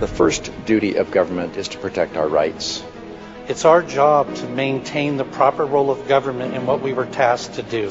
The first duty of government is to protect our rights. It's our job to maintain the proper role of government in what we were tasked to do.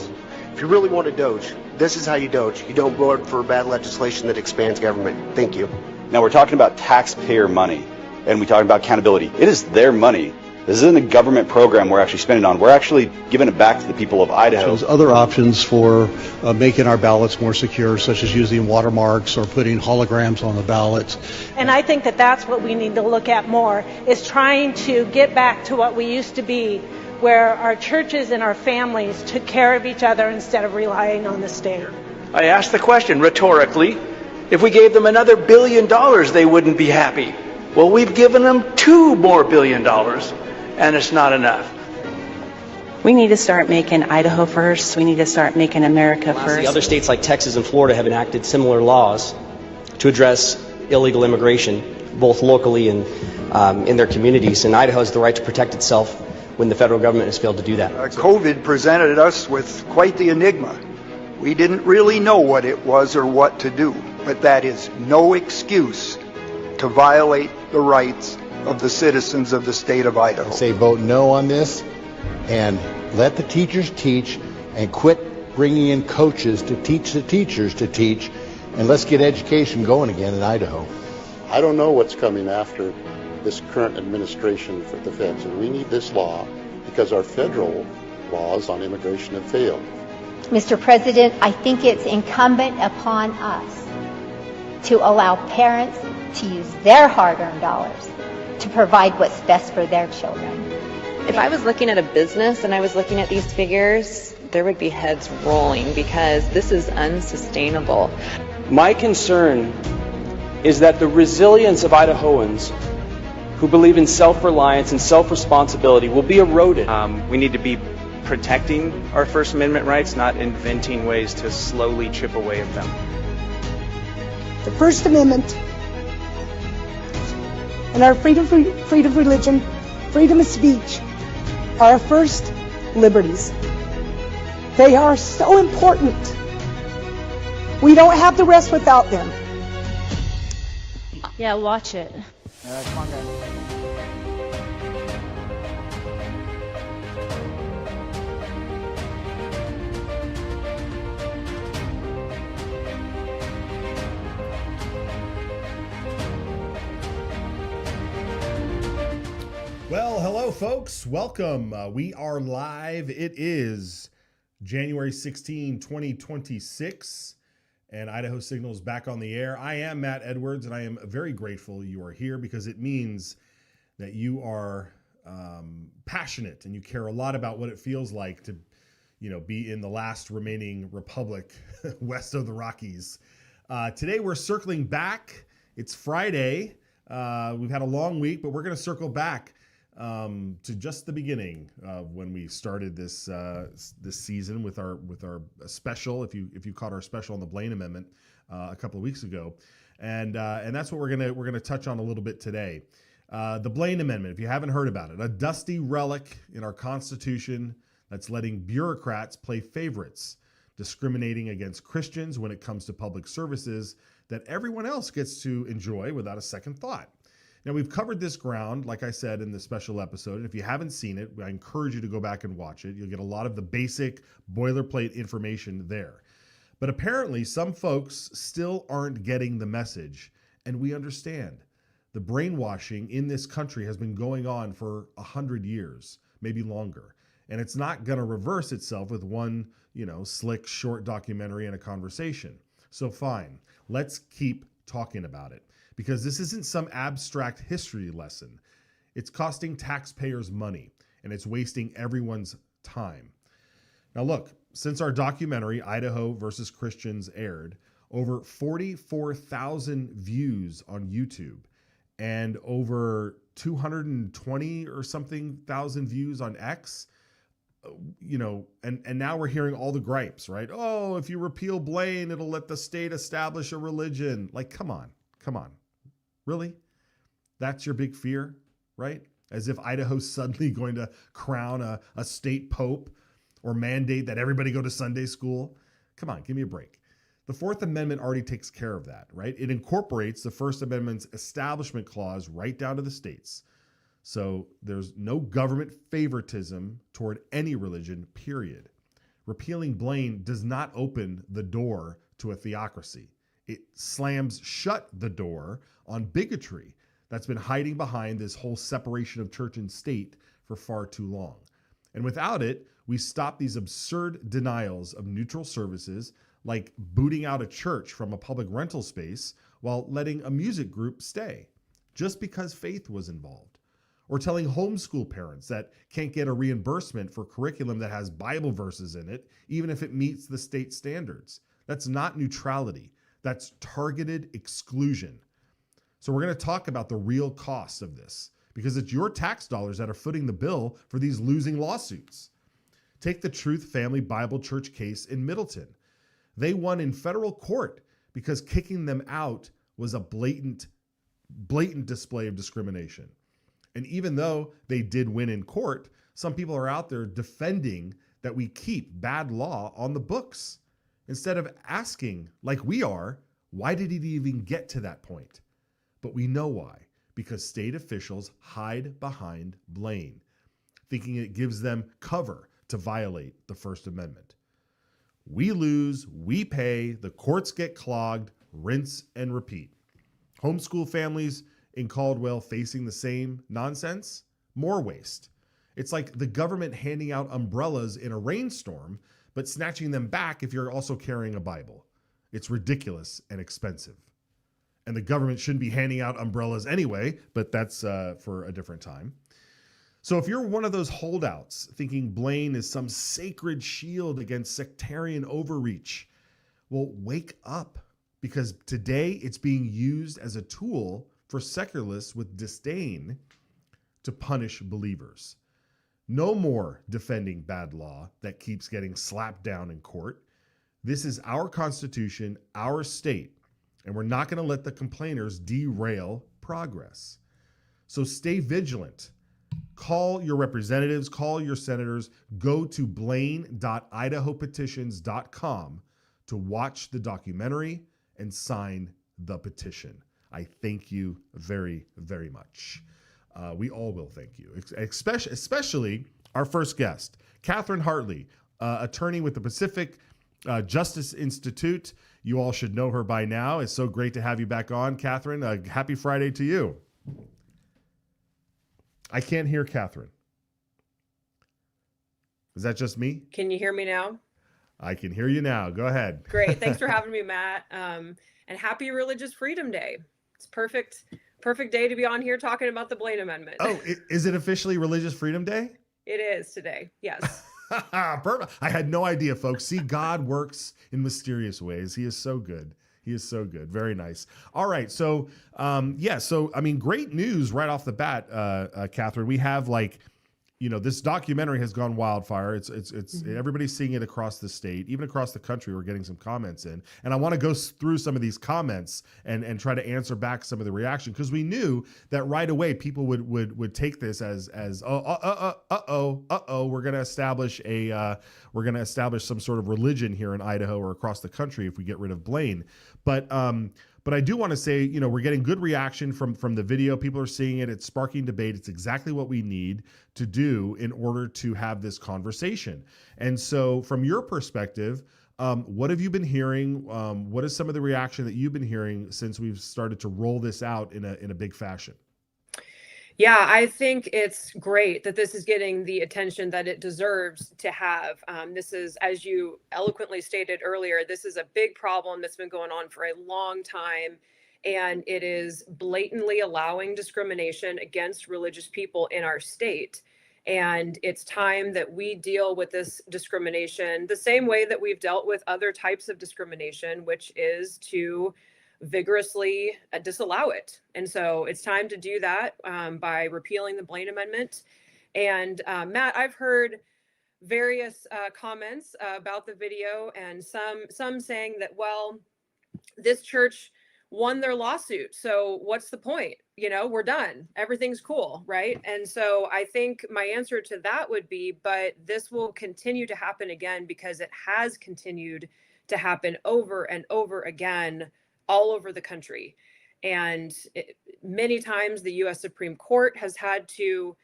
If you really want to doge, this is how you doge. You don't vote for bad legislation that expands government. Thank you. Now we're talking about taxpayer money, and we talk about accountability. It is their money. This isn't a government program we're actually spending on. We're actually giving it back to the people of Idaho. There's other options for making our ballots more secure, such as using watermarks or putting holograms on the ballots. And I think that that's what we need to look at more, is trying to get back to what we used to be, where our churches and our families took care of each other instead of relying on the state. I asked the question rhetorically, if we gave them another $1 billion, they wouldn't be happy. Well, we've given them $2 more billion, and it's not enough. We need to start making Idaho first. We need to start making America first. Other states like Texas and Florida have enacted similar laws to address illegal immigration, both locally and in their communities. And Idaho has the right to protect itself when the federal government has failed to do that. COVID presented us with quite the enigma. We didn't really know what it was or what to do, but that is no excuse to violate the rights of the citizens of the state of Idaho. I say vote no on this and let the teachers teach and quit bringing in coaches to teach the teachers to teach, and let's get education going again in Idaho. I don't know what's coming after this current administration for the feds, and we need this law because our federal laws on immigration have failed. Mr. President, I think it's incumbent upon us to allow parents to use their hard-earned dollars to provide what's best for their children. If I was looking at a business and I was looking at these figures, there would be heads rolling because this is unsustainable. My concern is that the resilience of Idahoans who believe in self-reliance and self-responsibility will be eroded. We need to be protecting our First Amendment rights, not inventing ways to slowly chip away at them. The First Amendment and our freedom of religion, freedom of speech are our first liberties. They are so important. We don't have the rest without them. Yeah, watch it. Come on, guys. Well, hello, folks. Welcome. We are live. It is January 16, 2026, and Idaho Signal is back on the air. I am Matt Edwards, and I am very grateful you are here because it means that you are passionate and you care a lot about what it feels like to, be in the last remaining republic west of the Rockies. Today, we're circling back. It's Friday. We've had a long week, but we're going to circle back to just the beginning of when we started this season with our special. If you caught our special on the Blaine Amendment a couple of weeks ago, and that's what we're gonna touch on a little bit today. The Blaine Amendment, if you haven't heard about it, a dusty relic in our Constitution that's letting bureaucrats play favorites, discriminating against Christians when it comes to public services that everyone else gets to enjoy without a second thought. Now, we've covered this ground, like I said, in the special episode. And if you haven't seen it, I encourage you to go back and watch it. You'll get a lot of the basic boilerplate information there. But apparently, some folks still aren't getting the message, and we understand. The brainwashing in this country has been going on for 100 years, maybe longer. And it's not going to reverse itself with one, slick, short documentary and a conversation. So fine, let's keep talking about it. Because this isn't some abstract history lesson. It's costing taxpayers money, and it's wasting everyone's time. Now look, since our documentary, Idaho versus Christians, aired, over 44,000 views on YouTube and over 220 or something thousand views on X, and now we're hearing all the gripes, right? Oh, if you repeal Blaine, it'll let the state establish a religion. Like, come on. Really? That's your big fear, right? As if Idaho's suddenly going to crown a state pope or mandate that everybody go to Sunday school. Come on, give me a break. The Fourth Amendment already takes care of that, right? It incorporates the First Amendment's establishment clause right down to the states. So there's no government favoritism toward any religion, period. Repealing Blaine does not open the door to a theocracy. It slams shut the door on bigotry that's been hiding behind this whole separation of church and state for far too long. And without it, we stop these absurd denials of neutral services, like booting out a church from a public rental space while letting a music group stay, just because faith was involved. Or telling homeschool parents that can't get a reimbursement for curriculum that has Bible verses in it, even if it meets the state standards. That's not neutrality. That's targeted exclusion. So we're going to talk about the real cost of this, because it's your tax dollars that are footing the bill for these losing lawsuits. Take the Truth Family Bible Church case in Middleton. They won in federal court because kicking them out was a blatant display of discrimination. And even though they did win in court, some people are out there defending that we keep bad law on the books instead of asking, like we are, why did it even get to that point? But we know why, because state officials hide behind Blaine, thinking it gives them cover to violate the First Amendment. We lose, we pay, the courts get clogged, rinse and repeat. Homeschool families in Caldwell facing the same nonsense, more waste. It's like the government handing out umbrellas in a rainstorm, but snatching them back if you're also carrying a Bible. It's ridiculous and expensive. And the government shouldn't be handing out umbrellas anyway, but that's for a different time. So if you're one of those holdouts thinking Blaine is some sacred shield against sectarian overreach, well, wake up, because today it's being used as a tool for secularists with disdain to punish believers. No more defending bad law that keeps getting slapped down in court. This is our Constitution, our state, and we're not going to let the complainers derail progress. So stay vigilant. Call your representatives, call your senators, go to blaine.idahopetitions.com to watch the documentary and sign the petition. I thank you very, very much. We all will thank you, especially our first guest, Catherine Hartley, attorney with the Pacific Justice Institute. You all should know her by now. It's so great to have you back on, Catherine. Happy Friday to you. I can't hear Catherine. Is that just me? Can you hear me now? I can hear you now. Go ahead. Great. Thanks for having me, Matt. And happy Religious Freedom Day. It's perfect day to be on here talking about the Blaine Amendment. Oh, is it officially Religious Freedom Day? It is today. Yes. Perfect. I had no idea, folks. See, God works in mysterious ways. He is so good. He is so good. Very nice. All right. So, great news right off the bat, Catherine. We have this documentary has gone wildfire. It's everybody's seeing it across the state, even across the country. We're getting some comments in, and I want to go through some of these comments and try to answer back some of the reaction, because we knew that right away people would take this as we're going to establish some sort of religion here in Idaho or across the country if we get rid of Blaine. But I do want to say, we're getting good reaction from the video. People are seeing it. It's sparking debate. It's exactly what we need to do in order to have this conversation. And so from your perspective, what have you been hearing? What is some of the reaction that you've been hearing since we've started to roll this out in a big fashion? Yeah, I think it's great that this is getting the attention that it deserves to have. This is, as you eloquently stated earlier, this is a big problem that's been going on for a long time, and it is blatantly allowing discrimination against religious people in our state. And it's time that we deal with this discrimination the same way that we've dealt with other types of discrimination, which is to vigorously disallow it. And so it's time to do that by repealing the Blaine Amendment. And Matt, I've heard various comments about the video, and some saying that, well, this church won their lawsuit, so what's the point? We're done. Everything's cool, right? And so I think my answer to that would be, but this will continue to happen again, because it has continued to happen over and over again all over the country. And many times the U.S. Supreme Court has had to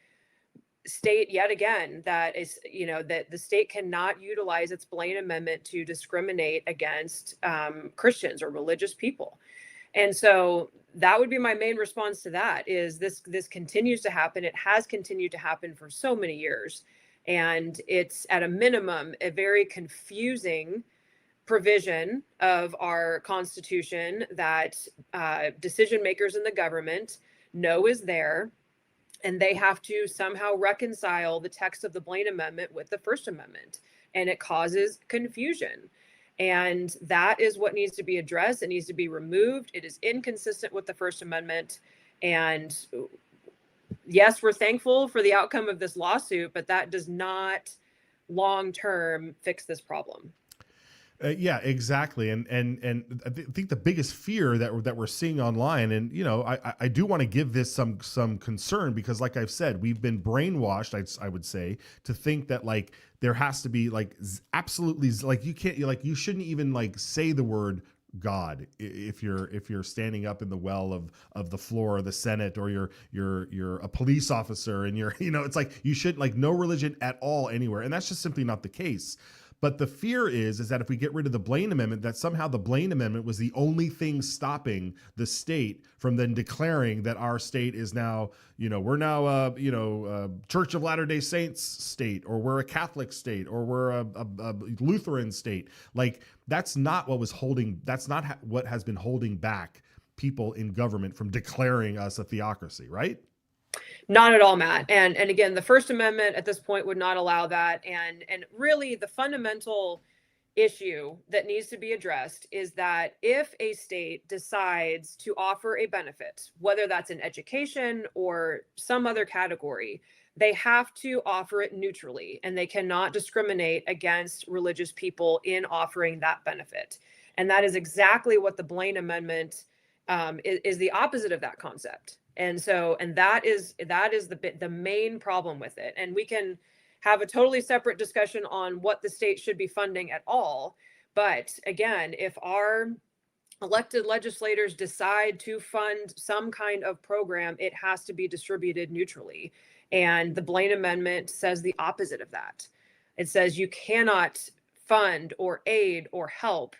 state yet again that that the state cannot utilize its Blaine Amendment to discriminate against Christians or religious people. And so that would be my main response to that is this continues to happen. It has continued to happen for so many years. And it's at a minimum a very confusing provision of our Constitution that decision makers in the government know is there, and they have to somehow reconcile the text of the Blaine Amendment with the First Amendment, and it causes confusion. And that is what needs to be addressed. It needs to be removed. It is inconsistent with the First Amendment. And yes, we're thankful for the outcome of this lawsuit, but that does not long-term fix this problem. Yeah, exactly. And I think the biggest fear that we're seeing online, and I do want to give this some concern, because like I've said, we've been brainwashed, I would say, to think that like there has to be like absolutely like you shouldn't even say the word God if you're standing up in the well of the floor of the Senate, or you're a police officer and it's like you should no religion at all anywhere, and that's just simply not the case. But the fear is that if we get rid of the Blaine Amendment, that somehow the Blaine Amendment was the only thing stopping the state from then declaring that our state is now, we're now a Church of Latter-day Saints state, or we're a Catholic state, or we're a Lutheran state. Like that's not what has been holding back people in government from declaring us a theocracy, right? Not at all, Matt. And again, the First Amendment at this point would not allow that. And really the fundamental issue that needs to be addressed is that if a state decides to offer a benefit, whether that's in education or some other category, they have to offer it neutrally, and they cannot discriminate against religious people in offering that benefit. And that is exactly what the Blaine Amendment is the opposite of that concept. And that is the main problem with it. And we can have a totally separate discussion on what the state should be funding at all. But again, if our elected legislators decide to fund some kind of program, it has to be distributed neutrally. And the Blaine Amendment says the opposite of that. It says you cannot fund or aid or help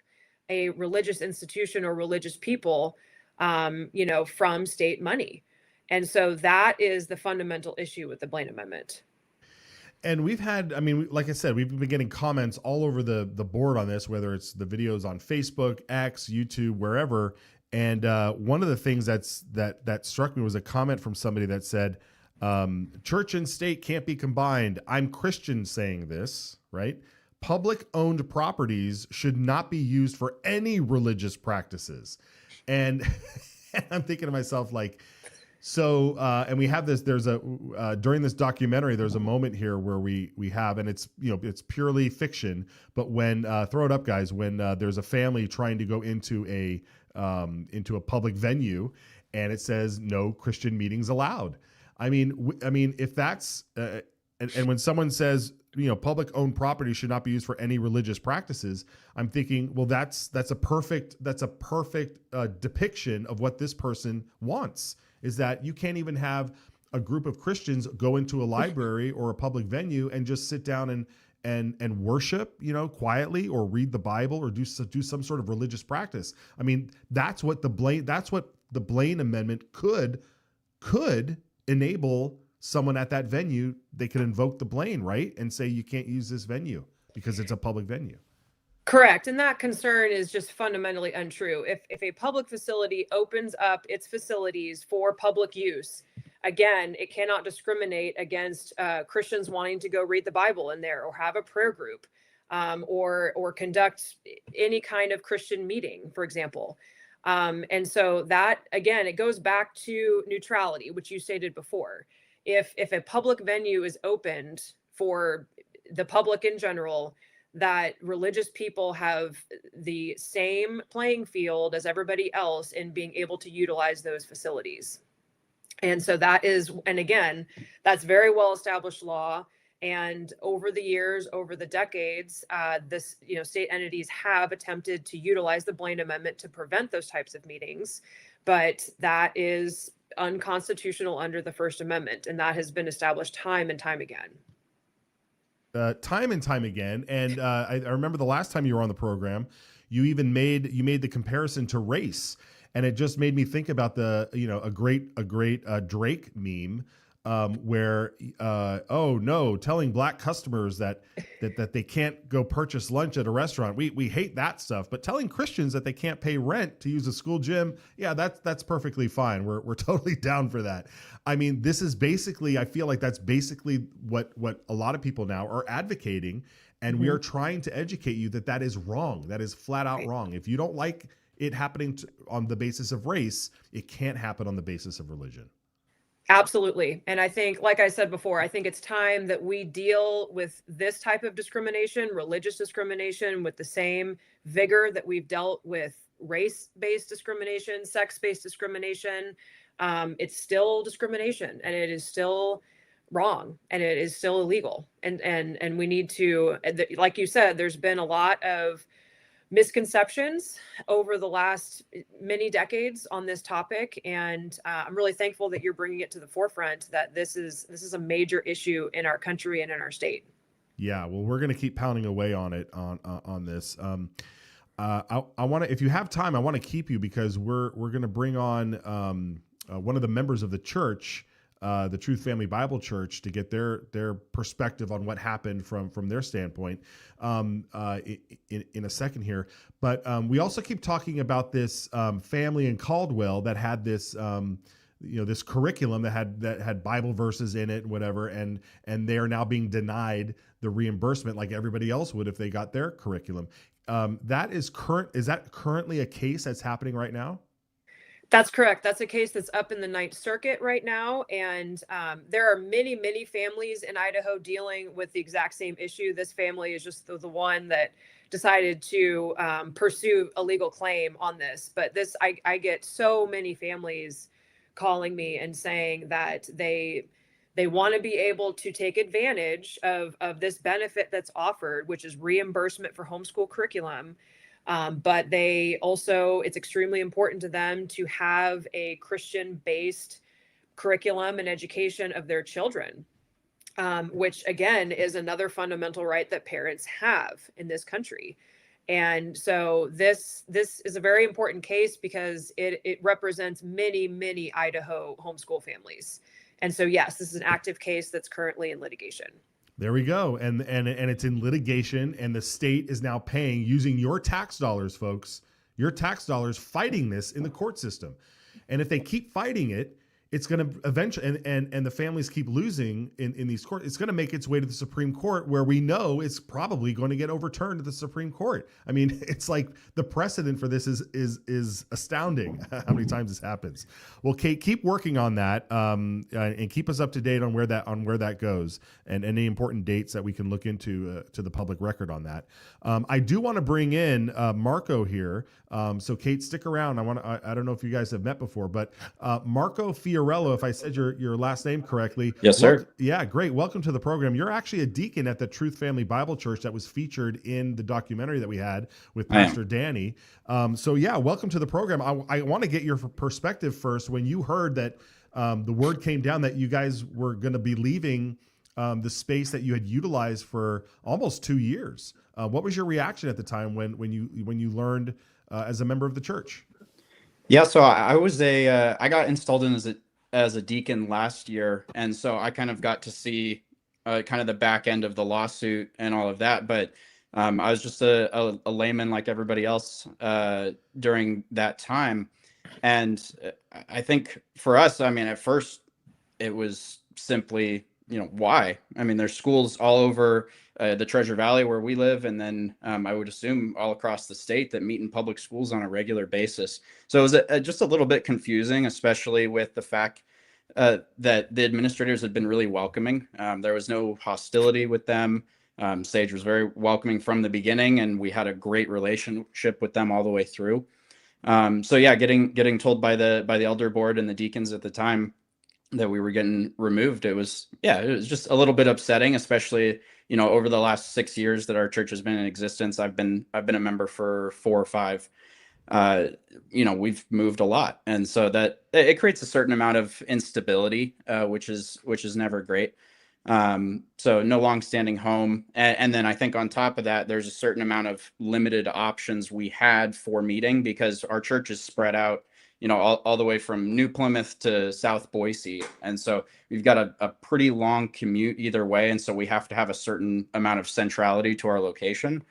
a religious institution or religious people, from state money. And so that is the fundamental issue with the Blaine Amendment. And we've had, like I said, we've been getting comments all over the board on this, whether it's the videos on Facebook, X, YouTube, wherever. And one of the things that struck me was a comment from somebody that said, church and state can't be combined. I'm Christian saying this, right? Public owned properties should not be used for any religious practices. And I'm thinking to myself, so, and we have this, there's during this documentary, there's a moment here where we have, and it's, it's purely fiction, but when, throw it up guys, when there's a family trying to go into a public venue, and it says no Christian meetings allowed. If that's, and when someone says, public owned property should not be used for any religious practices, I'm thinking, well, that's a perfect depiction of what this person wants. Is that you can't even have a group of Christians go into a library or a public venue and just sit down and worship, quietly, or read the Bible, or do some sort of religious practice. That's what the Blaine Amendment could enable someone at that venue. They could invoke the Blaine, right, and say you can't use this venue because it's a public venue. Correct. And that concern is just fundamentally untrue. If a public facility opens up its facilities for public use, again, it cannot discriminate against Christians wanting to go read the Bible in there, or have a prayer group, or conduct any kind of Christian meeting, for example. And so that, again, it goes back to neutrality, which you stated before. If a public venue is opened for the public in general, that religious people have the same playing field as everybody else in being able to utilize those facilities. And so that is, and again, that's very well established law. And over the years, over the decades, state entities have attempted to utilize the Blaine Amendment to prevent those types of meetings, but that is unconstitutional under the First Amendment, and that has been established time and time again. Time and time again. And I remember the last time you were on the program, you made the comparison to race, and it just made me think about a great Drake meme where telling black customers that they can't go purchase lunch at a restaurant. We hate that stuff, but telling Christians that they can't pay rent to use a school gym, yeah, that's perfectly fine. We're totally down for that. I mean, this is basically, I feel like that's basically what a lot of people now are advocating, and we are trying to educate you that is wrong. That is flat out wrong. If you don't like it happening on the basis of race, it can't happen on the basis of religion. Absolutely. And I think, like I said before, I think it's time that we deal with this type of discrimination, religious discrimination, with the same vigor that we've dealt with race-based discrimination, sex-based discrimination. It's still discrimination, and it is still wrong, and it is still illegal. And we need to, like you said, there's been a lot of misconceptions over the last many decades on this topic, and I'm really thankful that you're bringing it to the forefront, that this is a major issue in our country and in our state. Yeah, well, we're going to keep pounding away on it on this. I want to, if you have time, I want to keep you, because we're going to bring on one of the members of the church, the Truth Family Bible Church, to get their perspective on what happened from their standpoint in a second here. But we also keep talking about this family in Caldwell that had this this curriculum that had Bible verses in it and whatever, and they are now being denied the reimbursement like everybody else would if they got their curriculum. Is that currently a case that's happening right now? That's correct. That's a case that's up in the Ninth Circuit right now. And there are many, many families in Idaho dealing with the exact same issue. This family is just the one that decided to pursue a legal claim on this. But I get so many families calling me and saying that they want to be able to take advantage of this benefit that's offered, which is reimbursement for homeschool curriculum. But it's extremely important to them to have a Christian-based curriculum and education of their children, which again is another fundamental right that parents have in this country. And so this is a very important case because it represents many, many Idaho homeschool families. And so, yes, this is an active case that's currently in litigation. There we go. And it's in litigation, and the state is now paying, using your tax dollars, folks, your tax dollars, fighting this in the court system. And if they keep fighting it, it's going to eventually, and the families keep losing in these courts, it's going to make its way to the Supreme Court, where we know it's probably going to get overturned at the Supreme Court. I mean, it's like the precedent for this is astounding how many times this happens. Well, Kate, keep working on that and keep us up to date on where that goes, and any important dates that we can look into to the public record on that. I do want to bring in Marco here. So Kate, stick around. I don't know if you guys have met before, but Marco Fiorello, if I said your last name correctly. Yes, sir. Yeah, great. Welcome to the program. You're actually a deacon at the Truth Family Bible Church that was featured in the documentary that we had with Pastor Danny. So yeah, welcome to the program. I want to get your perspective first. When you heard that the word came down that you guys were going to be leaving the space that you had utilized for almost 2 years, what was your reaction at the time when you learned as a member of the church? Yeah, so I got installed in as a deacon last year, and so I kind of got to see kind of the back end of the lawsuit and all of that. But I was just a layman like everybody else during that time, and I think for us, I mean, at first it was simply, why? I mean, there's schools all over the Treasure Valley where we live, and then I would assume all across the state that meet in public schools on a regular basis. So it was just a little bit confusing, especially with the fact that the administrators had been really welcoming. There was no hostility with them. Sage was very welcoming from the beginning, and we had a great relationship with them all the way through. So yeah, getting told by the elder board and the deacons at the time we were getting removed. It was just a little bit upsetting, especially, over the last 6 years that our church has been in existence. I've been a member for 4 or 5. We've moved a lot, and so that it creates a certain amount of instability, which is never great. So no long-standing home, and then I think on top of that, there's a certain amount of limited options we had for meeting because our church is spread out, all the way from New Plymouth to South Boise, and so we've got a pretty long commute either way, and so we have to have a certain amount of centrality to our location.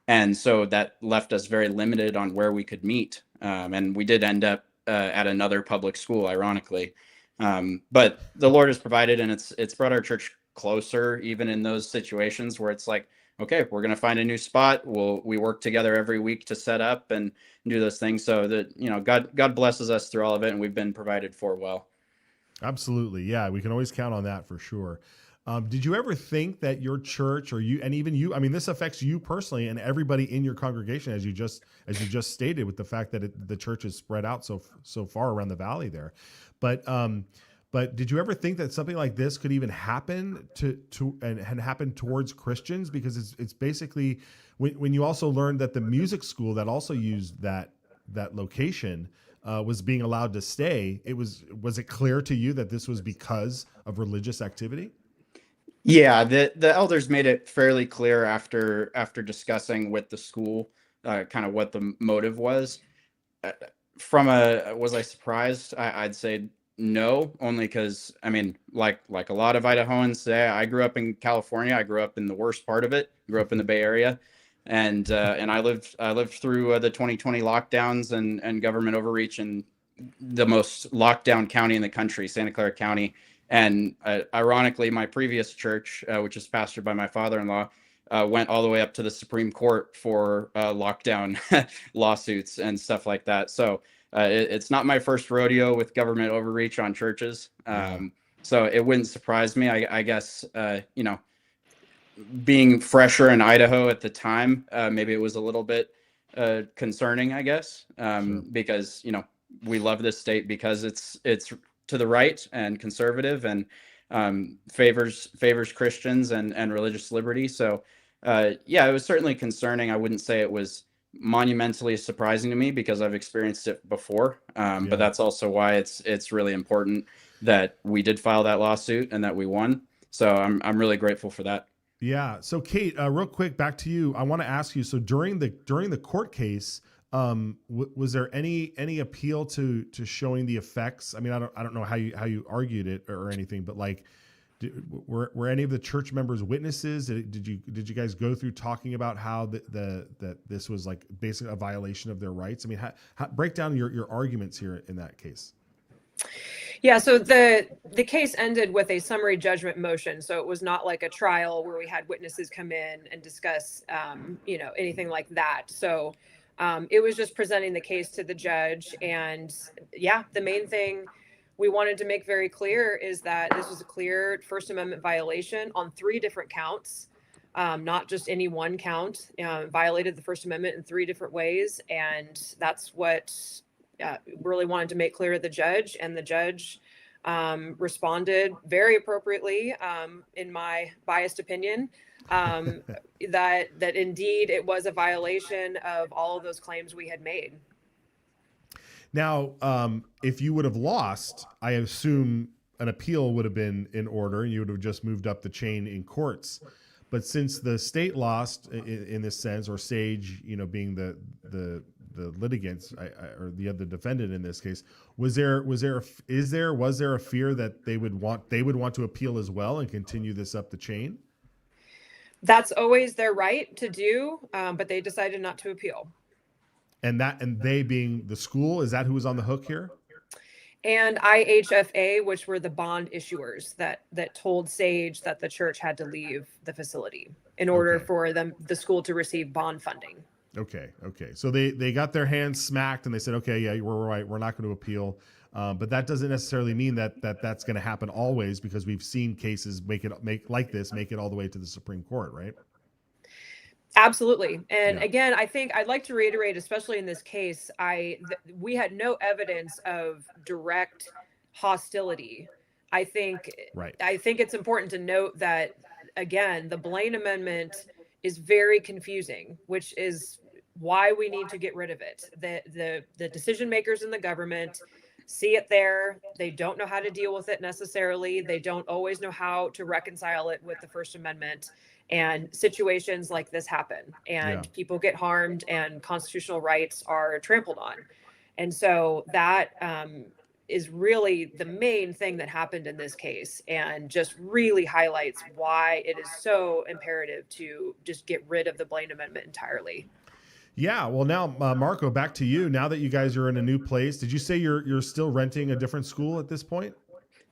And so that left us very limited on where we could meet. And we did end up at another public school, ironically. But the Lord has provided, and it's brought our church closer, even in those situations where it's like, okay, we're going to find a new spot. We work together every week to set up and do those things. So that, God blesses us through all of it, and we've been provided for well. Absolutely. Yeah, we can always count on that for sure. Did you ever think that your church, or you, and even you, I mean, this affects you personally and everybody in your congregation, as you just stated, with the fact that the church is spread out so far around the valley there, but did you ever think that something like this could even happen and happen towards Christians? Because it's basically when you also learned that the music school that also used that location was being allowed to stay, was it clear to you that this was because of religious activity? Yeah, the elders made it fairly clear after discussing with the school kind of what the motive was. Was I surprised? I'd say no, only because, I mean, like a lot of Idahoans say, I grew up in California. I grew up in the worst part of it. Grew up in the Bay Area, and I lived through the 2020 lockdowns and government overreach in the most locked down county in the country, Santa Clara County. And ironically, my previous church, which is pastored by my father-in-law, went all the way up to the Supreme Court for lockdown lawsuits and stuff like that. So it's not my first rodeo with government overreach on churches. So it wouldn't surprise me. I guess, being fresher in Idaho at the time, maybe it was a little bit concerning, I guess, sure. Because, we love this state because it's to the right and conservative and favors Christians and religious liberty. So it was certainly concerning. I wouldn't say it was monumentally surprising to me because I've experienced it before. But that's also why it's really important that we did file that lawsuit and that we won. So I'm really grateful for that. Yeah. So Kate, real quick, back to you. I want to ask you, so during the court case, was there any appeal to showing the effects? I mean, I don't know how you argued it or anything, but like, were any of the church members witnesses? Did you guys go through talking about how that this was like basically a violation of their rights? I mean, how break down your arguments here in that case. Yeah, so the case ended with a summary judgment motion. So it was not like a trial where we had witnesses come in and discuss, anything like that. So it was just presenting the case to the judge. And the main thing we wanted to make very clear is that this was a clear First Amendment violation on 3 different counts, not just any one count. Violated the First Amendment in 3 different ways. And that's what really wanted to make clear to the judge. And the judge responded very appropriately, in my biased opinion, that indeed it was a violation of all of those claims we had made. Now, if you would have lost, I assume an appeal would have been in order and you would have just moved up the chain in courts. But since the state lost in this sense, or Sage, being the litigants or the other defendant in this case, was there a fear that they would want to appeal as well and continue this up the chain? That's always their right to do, but they decided not to appeal. And they being the school, is that who was on the hook here? And IHFA, which were the bond issuers that told Sage that the church had to leave the facility in order for the school to receive bond funding. Okay. So they got their hands smacked and they said, okay, yeah, we're right. We're not going to appeal. But that doesn't necessarily mean that's going to happen always, because we've seen cases make it all the way to the Supreme Court, right? Absolutely. And again, I think I'd like to reiterate, especially in this case, we had no evidence of direct hostility I think it's important to note that, again, the Blaine Amendment is very confusing, which is why we need to get rid of it. The decision makers in the government see it there. They don't know how to deal with it necessarily. They don't always know how to reconcile it with the First Amendment. And situations like this happen, and people get harmed, and constitutional rights are trampled on. And so that is really the main thing that happened in this case, and just really highlights why it is so imperative to just get rid of the Blaine Amendment entirely. Yeah, well, now, Marco, back to you. Now that you guys are in a new place, did you say you're still renting a different school at this point?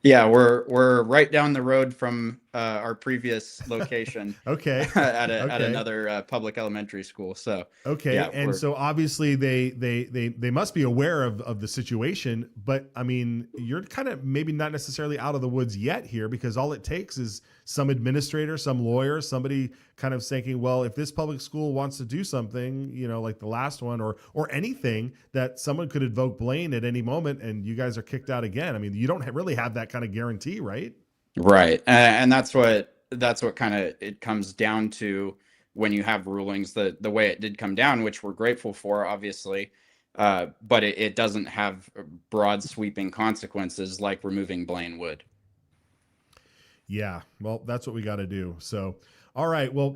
Yeah, we're right down the road from our previous location. Okay. at another public elementary school. So okay, yeah, and so obviously they must be aware of the situation, but I mean, you're kind of maybe not necessarily out of the woods yet here, because all it takes is some administrator, some lawyer, somebody kind of saying, well, if this public school wants to do something, you know, like the last one, or anything, that someone could invoke Blaine at any moment and you guys are kicked out again. I mean, you don't really have that kind of guarantee, right? Right. And that's what kind of it comes down to when you have rulings the way it did come down, which we're grateful for, obviously. But it doesn't have broad sweeping consequences like removing Blaine would. Yeah, well, that's what we got to do. So, all right. Well,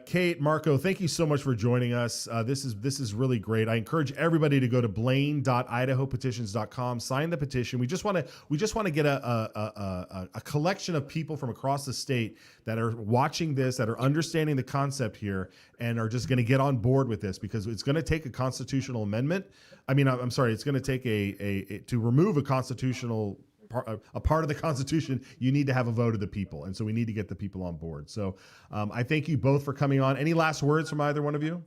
Kate, Marco, thank you so much for joining us. This is really great. I encourage everybody to go to blaine.idahopetitions.com, sign the petition. We just want to get a collection of people from across the state that are watching this, that are understanding the concept here, and are just going to get on board with this, because it's going to take a constitutional amendment. I mean, I'm sorry, it's going to take to remove a constitutional a part of the Constitution, you need to have a vote of the people. And so we need to get the people on board. So I thank you both for coming on. Any last words from either one of you?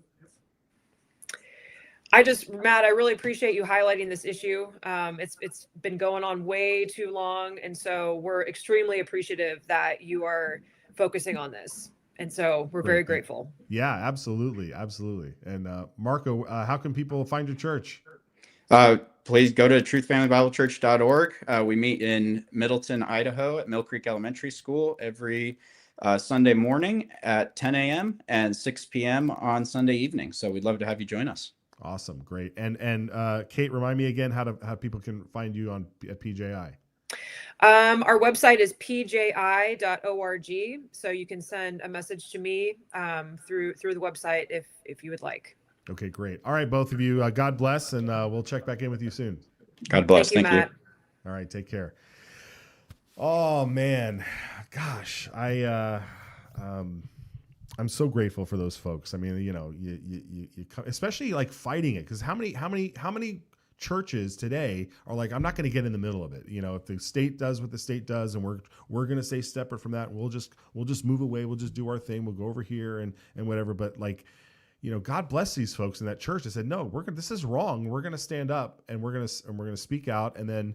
Matt, I really appreciate you highlighting this issue. It's been going on way too long. And so we're extremely appreciative that you are focusing on this. And so we're very grateful. Yeah, absolutely. Absolutely. And Marco, how can people find your church? Please go to truthfamilybiblechurch.org. We meet in Middleton, Idaho at Mill Creek Elementary School every Sunday morning at 10 a.m. and 6 p.m. on Sunday evening. So we'd love to have you join us. Awesome. Great. And Kate, remind me again how people can find you at PJI. Our website is pji.org. So you can send a message to me through the website if you would like. Okay, great. All right, both of you. God bless, and we'll check back in with you soon. God bless. Thank you. All right, take care. Oh man, gosh, I'm so grateful for those folks. I mean, you know, you especially like fighting it, because how many churches today are like, I'm not going to get in the middle of it. You know, if the state does what the state does, and we're going to stay separate from that, we'll just move away. We'll just do our thing. We'll go over here and whatever. But like, you know, God bless these folks in that church. They said, no, this is wrong. We're going to stand up and we're going to speak out. And then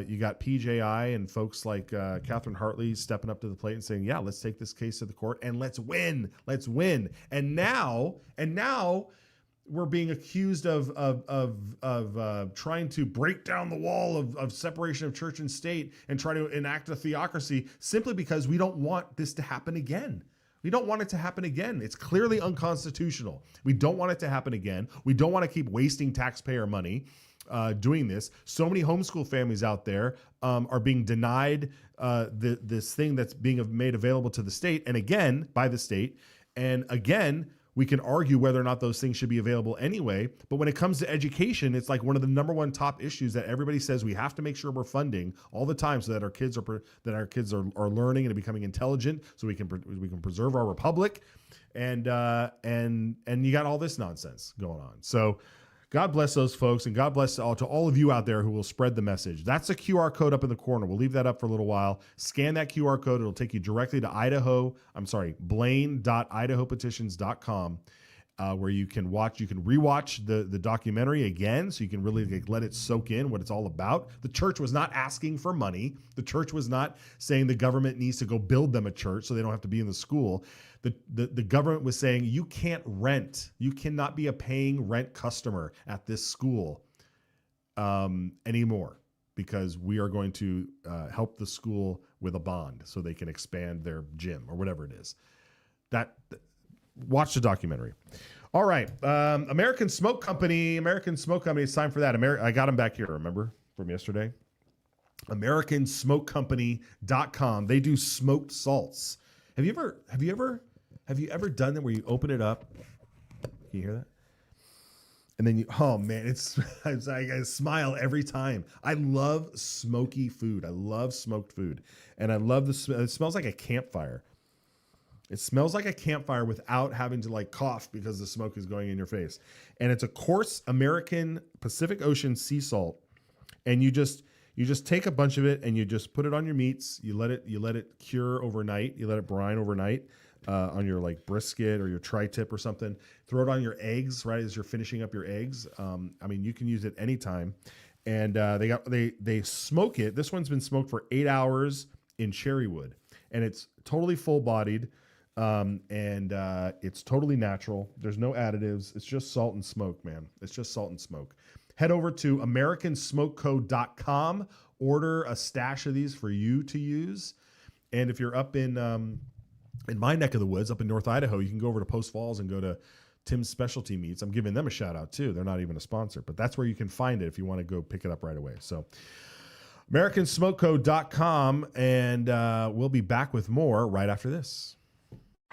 you got PJI and folks like Catherine Hartley stepping up to the plate and saying, yeah, let's take this case to the court and let's win. Let's win. And now we're being accused of trying to break down the wall of separation of church and state and try to enact a theocracy, simply because we don't want this to happen again. We don't want it to happen again. It's clearly unconstitutional. We don't want it to happen again. We don't want to keep wasting taxpayer money doing this. So many homeschool families out there are being denied this thing that's being made available to the state, and again, by the state. And again, we can argue whether or not those things should be available anyway. But when it comes to education, it's like one of the number one top issues that everybody says we have to make sure we're funding all the time, so that our kids are learning and becoming intelligent, so we can preserve our republic. And you got all this nonsense going on. So God bless those folks, and God bless to all of you out there who will spread the message. That's a QR code up in the corner. We'll leave that up for a little while. Scan that QR code. It'll take you directly to Blaine.idahopetitions.com, where you can rewatch the documentary again, so you can really let it soak in what it's all about. The church was not asking for money. The church was not saying the government needs to go build them a church so they don't have to be in the school. The government was saying, you can't rent. You cannot be a paying rent customer at this school anymore. because we are going to help the school with a bond so they can expand their gym or whatever it is. Watch the documentary. All right. American Smoke Company. It's time for that. I got them back here, remember, from yesterday? AmericanSmokeCompany.com. They do smoked salts. Have you ever done that where you open it up? Can you hear that? And then oh man, it's I smile every time. I love smoky food. I love smoked food. And I love it smells like a campfire. It smells like a campfire without having to like cough because the smoke is going in your face. And it's a coarse American Pacific Ocean sea salt. And you just take a bunch of it and you just put it on your meats. You let it cure overnight. You let it brine overnight on your like brisket or your tri-tip or something. Throw it on your eggs right as you're finishing up your eggs. I mean, you can use it anytime. And they smoke it. This one's been smoked for 8 hours in cherry wood, and it's totally full bodied. And it's totally natural. There's no additives. It's just salt and smoke, man. It's just salt and smoke. Head over to AmericanSmokeCo.com. Order a stash of these for you to use. And if you're up in my neck of the woods, up in North Idaho, you can go over to Post Falls and go to Tim's Specialty Meats. I'm giving them a shout out too. They're not even a sponsor, but that's where you can find it if you want to go pick it up right away. So AmericanSmokeCo.com, and we'll be back with more right after this.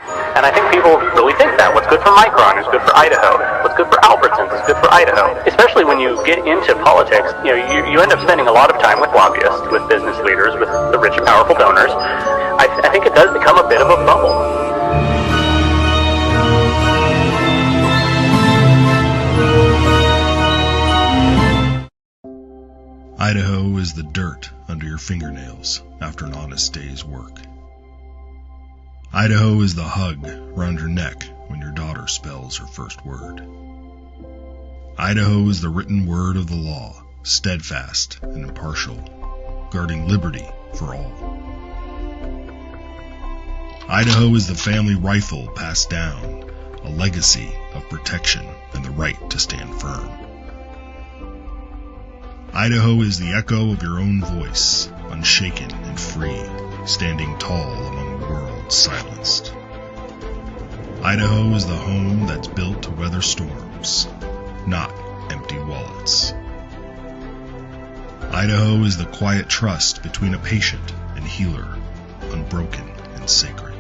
And I think people really think that what's good for Micron is good for Idaho. What's good for Albertsons is good for Idaho. Especially when you get into politics, you end up spending a lot of time with lobbyists, with business leaders, with the rich and powerful donors. I think it does become a bit of a bubble. Idaho is the dirt under your fingernails after an honest day's work. Idaho is the hug around your neck when your daughter spells her first word. Idaho is the written word of the law, steadfast and impartial, guarding liberty for all. Idaho is the family rifle passed down, a legacy of protection and the right to stand firm. Idaho is the echo of your own voice, unshaken and free, standing tall among the world silenced. Idaho is the home that's built to weather storms, not empty wallets. Idaho is the quiet trust between a patient and healer, unbroken and sacred.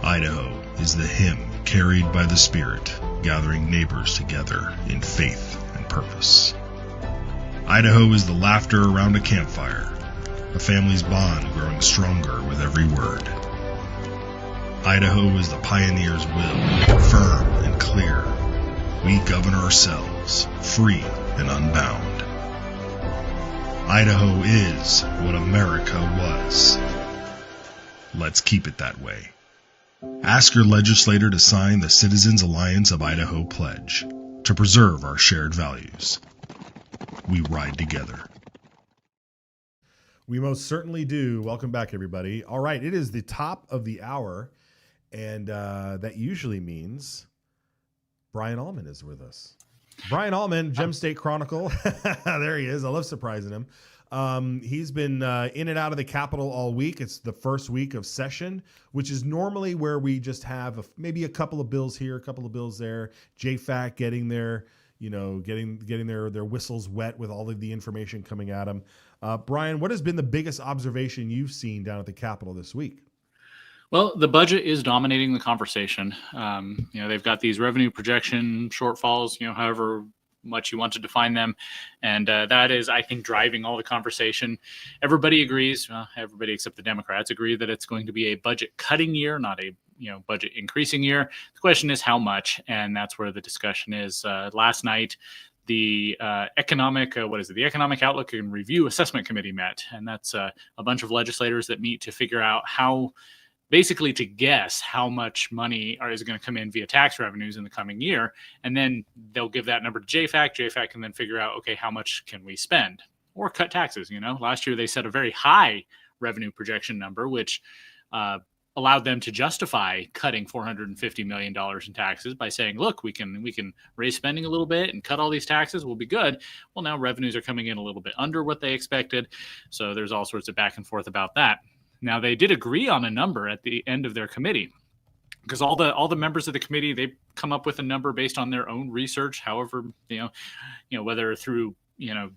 Idaho is the hymn carried by the Spirit, gathering neighbors together in faith and purpose. Idaho is the laughter around a campfire, a family's bond growing stronger with every word. Idaho is the pioneer's will, firm and clear. We govern ourselves, free and unbound. Idaho is what America was. Let's keep it that way. Ask your legislator to sign the Citizens Alliance of Idaho pledge to preserve our shared values. We ride together. We most certainly do. Welcome back, everybody. All right, it is the top of the hour, and that usually means Brian Allman is with us. Brian Allman, Gem State Chronicle. There he is. I love surprising him. He's been in and out of the Capitol all week. It's the first week of session, which is normally where we just have maybe a couple of bills here, a couple of bills there. JFAC getting their their whistles wet with all of the information coming at them. Brian, what has been the biggest observation you've seen down at the Capitol this week? Well, the budget is dominating the conversation. They've got these revenue projection shortfalls, however much you want to define them. And that is, I think, driving all the conversation. Everybody agrees, everybody except the Democrats agree that it's going to be a budget cutting year, not a budget increasing year. The question is how much, and that's where the discussion is. Last night, the Economic Outlook and Review Assessment Committee met, and that's a bunch of legislators that meet to figure out basically to guess how much money is going to come in via tax revenues in the coming year. And then they'll give that number to JFAC. JFAC can then figure out, okay, how much can we spend or cut taxes? Last year they set a very high revenue projection number, which allowed them to justify cutting $450 million in taxes by saying, look, we can raise spending a little bit and cut all these taxes, we'll be good. Well, now revenues are coming in a little bit under what they expected. So there's all sorts of back and forth about that. Now, they did agree on a number at the end of their committee, because all the members of the committee, they come up with a number based on their own research, however, whether through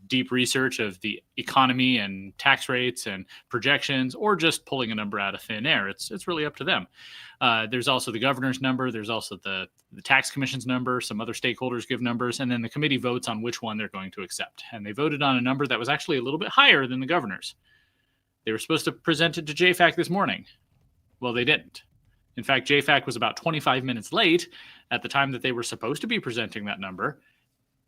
deep research of the economy and tax rates and projections, or just pulling a number out of thin air. It's really up to them. There's also the governor's number. There's also the tax commission's number. Some other stakeholders give numbers, and then the committee votes on which one they're going to accept. And they voted on a number that was actually a little bit higher than the governor's. They were supposed to present it to JFAC this morning. Well, they didn't. In fact, JFAC was about 25 minutes late at the time that they were supposed to be presenting that number.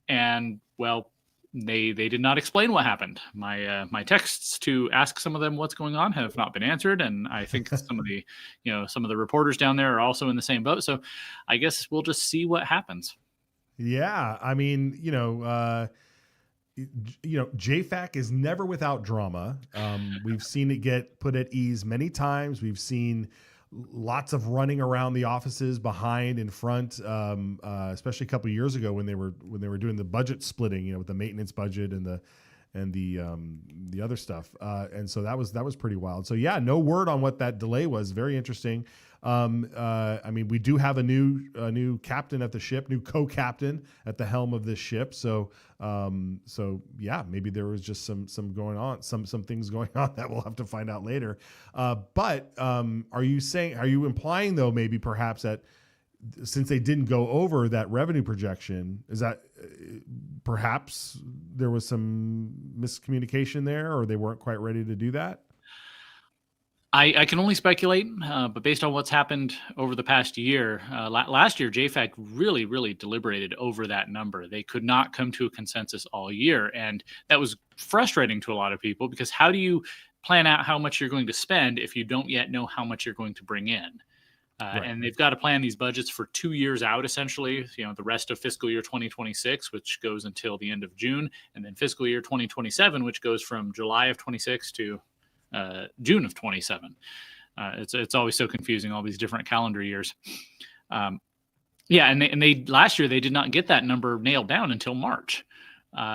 And, well, they did not explain what happened. My texts to ask some of them what's going on have not been answered, and I think some of the reporters down there are also in the same boat. So I guess we'll just see what happens. Yeah, I mean, JFAC is never without drama. We've seen it get put at ease many times. We've seen lots of running around the offices, behind, in front, especially a couple of years ago when they were doing the budget splitting, with the maintenance budget and the other stuff. And so that was pretty wild. So yeah, no word on what that delay was. Very interesting. I mean, we do have a new captain at the ship, new co-captain at the helm of this ship. So yeah, maybe there was just some things going on that we'll have to find out later. But are you implying though, maybe perhaps that since they didn't go over that revenue projection, is that perhaps there was some miscommunication there, or they weren't quite ready to do that? I can only speculate, but based on what's happened over the past year, last year, JFAC really, really deliberated over that number. They could not come to a consensus all year. And that was frustrating to a lot of people, because how do you plan out how much you're going to spend if you don't yet know how much you're going to bring in? Right. And they've got to plan these budgets for 2 years out, essentially, the rest of fiscal year 2026, which goes until the end of June, and then fiscal year 2027, which goes from July of 26 to June of 27. It's always so confusing, all these different calendar years. And they last year they did not get that number nailed down until March,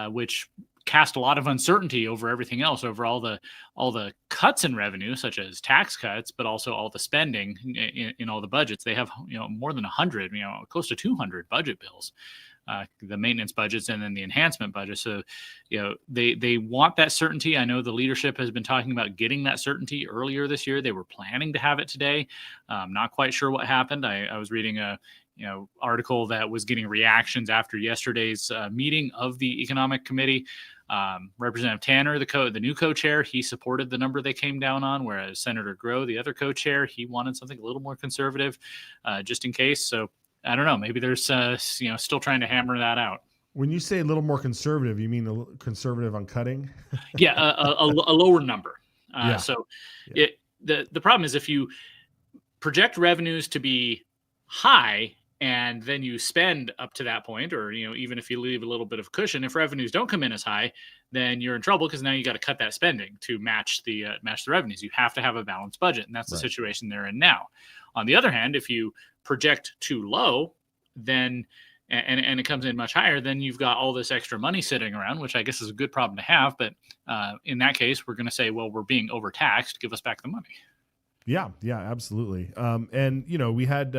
which cast a lot of uncertainty over everything else, over all the cuts in revenue, such as tax cuts, but also all the spending in all the budgets. They have more than 100, close to 200 budget bills. The maintenance budgets and then the enhancement budget. So, they want that certainty. I know the leadership has been talking about getting that certainty earlier this year. They were planning to have it today. Not quite sure what happened. I was reading a article that was getting reactions after yesterday's meeting of the Economic Committee. Representative Tanner, the new co-chair, he supported the number they came down on, whereas Senator Groh, the other co-chair, he wanted something a little more conservative, just in case. So I don't know. Maybe there's still trying to hammer that out. When you say a little more conservative, you mean a little conservative on cutting? Yeah, a lower number. The problem is if you project revenues to be high and then you spend up to that point, or even if you leave a little bit of cushion, if revenues don't come in as high, then you're in trouble, because now you got to cut that spending to match the revenues. You have to have a balanced budget, and that's the situation they're in now. On the other hand, if you project too low, then and it comes in much higher, then you've got all this extra money sitting around, which I guess is a good problem to have. But in that case, we're going to say, well, we're being overtaxed. Give us back the money. Yeah, absolutely. And we had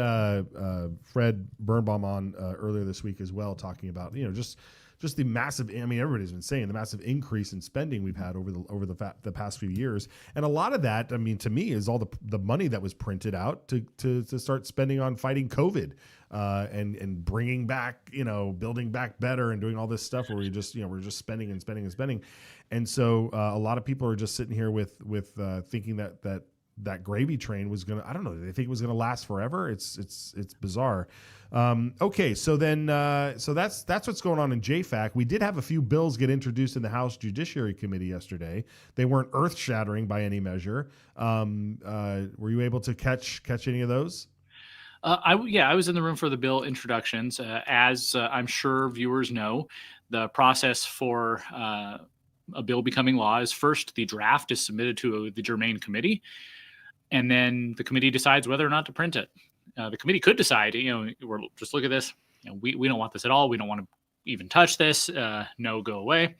Fred Birnbaum on earlier this week as well, talking about just the massive. I mean, everybody's been saying the massive increase in spending we've had over the past few years, and a lot of that, I mean, to me, is all the money that was printed out to start spending on fighting COVID, and bringing back, building back better, and doing all this stuff where we're just spending and spending and spending, and so a lot of people are just sitting here with thinking that gravy train was gonna, I don't know, they think it was gonna last forever. It's bizarre. Okay, so then so that's what's going on in JFAC. We did have a few bills get introduced in the House Judiciary Committee yesterday. They weren't earth-shattering by any measure. Were you able to catch any of those? I was in the room for the bill introductions. As I'm sure viewers know, the process for a bill becoming law is first the draft is submitted to the germane committee. and then the committee decides whether or not to print it. The committee could decide, we're just look at this. We don't want this at all. We don't want to even touch this. No, go away.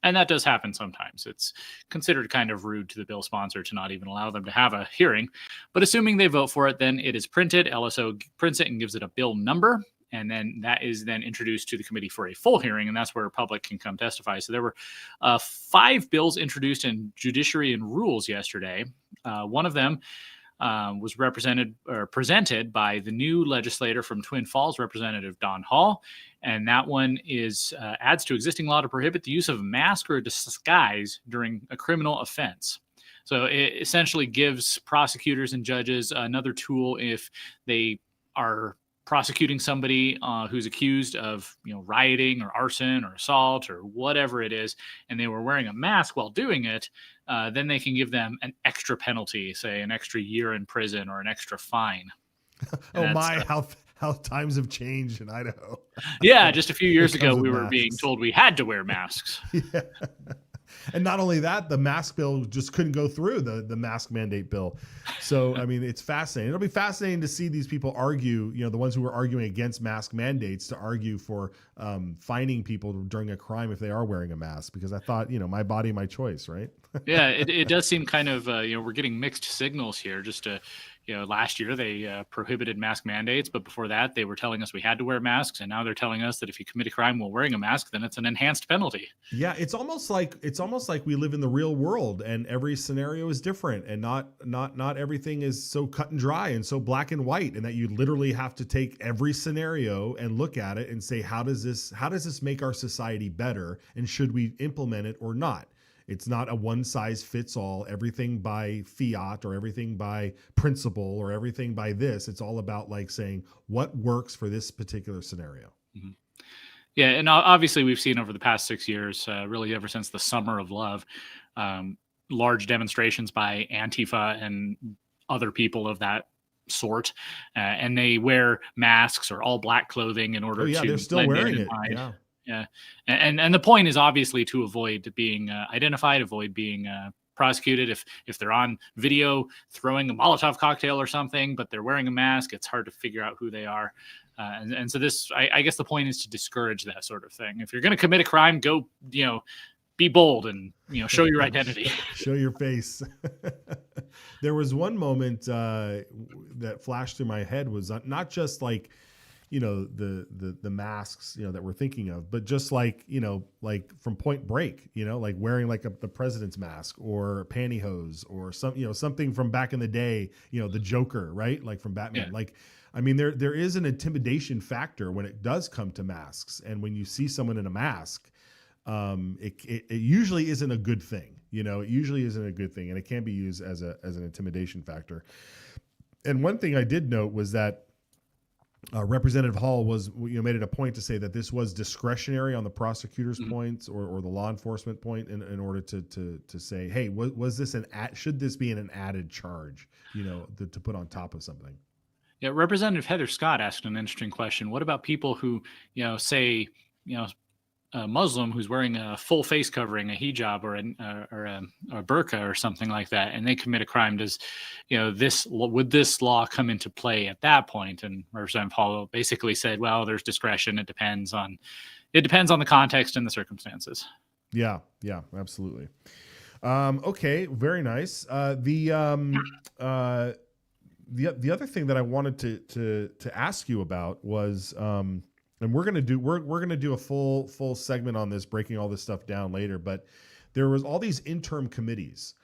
And that does happen sometimes. It's considered kind of rude to the bill sponsor to not even allow them to have a hearing. But assuming they vote for it, then it is printed. LSO prints it and gives it a bill number. And then that is then introduced to the committee for a full hearing, and that's where public can come testify. So there were 5 bills introduced in Judiciary and Rules yesterday. One of them was presented by the new legislator from Twin Falls, Representative Don Hall. And that one is adds to existing law to prohibit the use of a mask or a disguise during a criminal offense. So it essentially gives prosecutors and judges another tool if they are prosecuting somebody who's accused of rioting or arson or assault or whatever it is, and they were wearing a mask while doing it, then they can give them an extra penalty, say an extra year in prison or an extra fine. How times have changed in Idaho. Yeah, just a few years ago we were being told we had to wear masks. Yeah. And not only that, the mask bill just couldn't go through, the mask mandate bill. So, I mean, it's fascinating. It'll be fascinating to see these people argue, the ones who are arguing against mask mandates, to argue for fining people during a crime if they are wearing a mask. Because I thought, my body, my choice, right? Yeah, it does seem kind of, we're getting mixed signals here. Just last year they prohibited mask mandates, but before that they were telling us we had to wear masks, and now they're telling us that if you commit a crime while wearing a mask, then it's an enhanced penalty. Yeah, it's almost like we live in the real world, and every scenario is different, and not everything is so cut and dry and so black and white, and that you literally have to take every scenario and look at it and say, how does this make our society better, and should we implement it or not? It's not a one size fits all, everything by fiat or everything by principle or everything by this. It's all about saying what works for this particular scenario. Mm-hmm. Yeah. And obviously we've seen over the past 6 years, really ever since the Summer of Love, large demonstrations by Antifa and other people of that sort. And they wear masks or all black clothing in order to. They're still wearing it. Yeah. Yeah. And the point is obviously to avoid being identified, avoid being prosecuted. If they're on video throwing a Molotov cocktail or something, but they're wearing a mask, it's hard to figure out who they are. And so this, I guess the point is to discourage that sort of thing. If you're going to commit a crime, go, be bold and, show your identity. Show your face. There was one moment that flashed through my head, was not just the masks, that we're thinking of, but just like from Point Break, like wearing the president's mask or pantyhose or something from back in the day, the Joker, right? Like from Batman. Yeah. There is an intimidation factor when it does come to masks. And when you see someone in a mask, it usually isn't a good thing. It usually isn't a good thing, and it can be used as an intimidation factor. And one thing I did note was that Representative Hall made it a point to say that this was discretionary on the prosecutor's points or the law enforcement point in order to say, hey, was this should this be an added charge, to put on top of something? Yeah, Representative Heather Scott asked an interesting question. What about people who, say, a Muslim who's wearing a full face covering, a hijab or a burqa or something like that, and they commit a crime? Does, would this law come into play at that point? And Representative Hall basically said, well, there's discretion. It depends on the context and the circumstances. Yeah, absolutely. Okay, very nice. The other thing that I wanted to ask you about was, and we're gonna do a full segment on this, breaking all this stuff down later. But there was all these interim committees,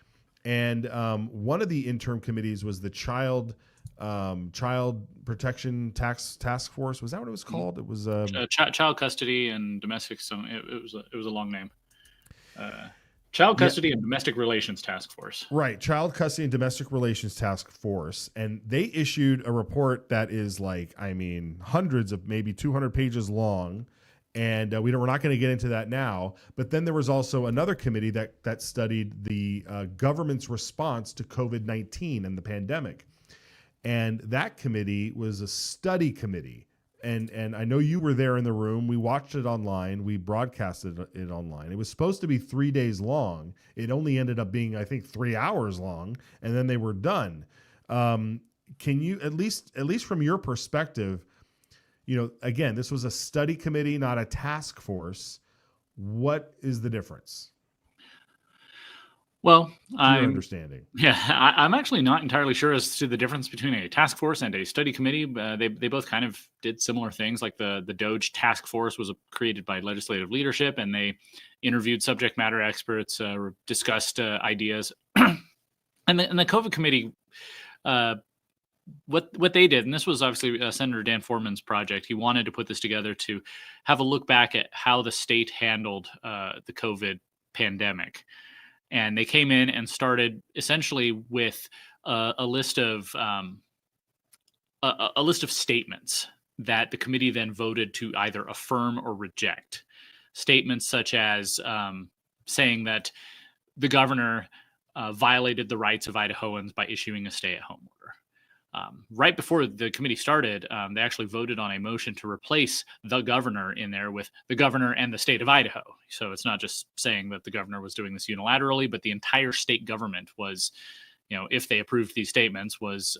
and one of the interim committees was the Child Protection Task Force. Was that what it was called? It was Child Custody and Domestic. It was a long name. Child Custody and Domestic Relations Task Force. Right. Child Custody and Domestic Relations Task Force. And they issued a report that is hundreds of, maybe 200 pages long. And we're not going to get into that now. But then there was also another committee that studied the government's response to COVID-19 and the pandemic. And that committee was a study committee. And I know you were there in the room. We watched it online. We broadcasted it online. It was supposed to be 3 days long. It only ended up being, I think, 3 hours long, and then they were done. Can you at least from your perspective, again, this was a study committee, not a task force. What is the difference? Well, your understanding. Yeah, I'm actually not entirely sure as to the difference between a task force and a study committee. They both kind of did similar things. Like the DOGE task force was created by legislative leadership, and they interviewed subject matter experts, discussed ideas, and the COVID committee. What they did, and this was obviously Senator Dan Foreman's project. He wanted to put this together to have a look back at how the state handled the COVID pandemic. And they came in and started essentially with a list of statements that the committee then voted to either affirm or reject. Statements such as saying that the governor violated the rights of Idahoans by issuing a stay-at-home order. Right before the committee started, they actually voted on a motion to replace the governor in there with the governor and the state of Idaho. So it's not just saying that the governor was doing this unilaterally, but the entire state government was, if they approved these statements, was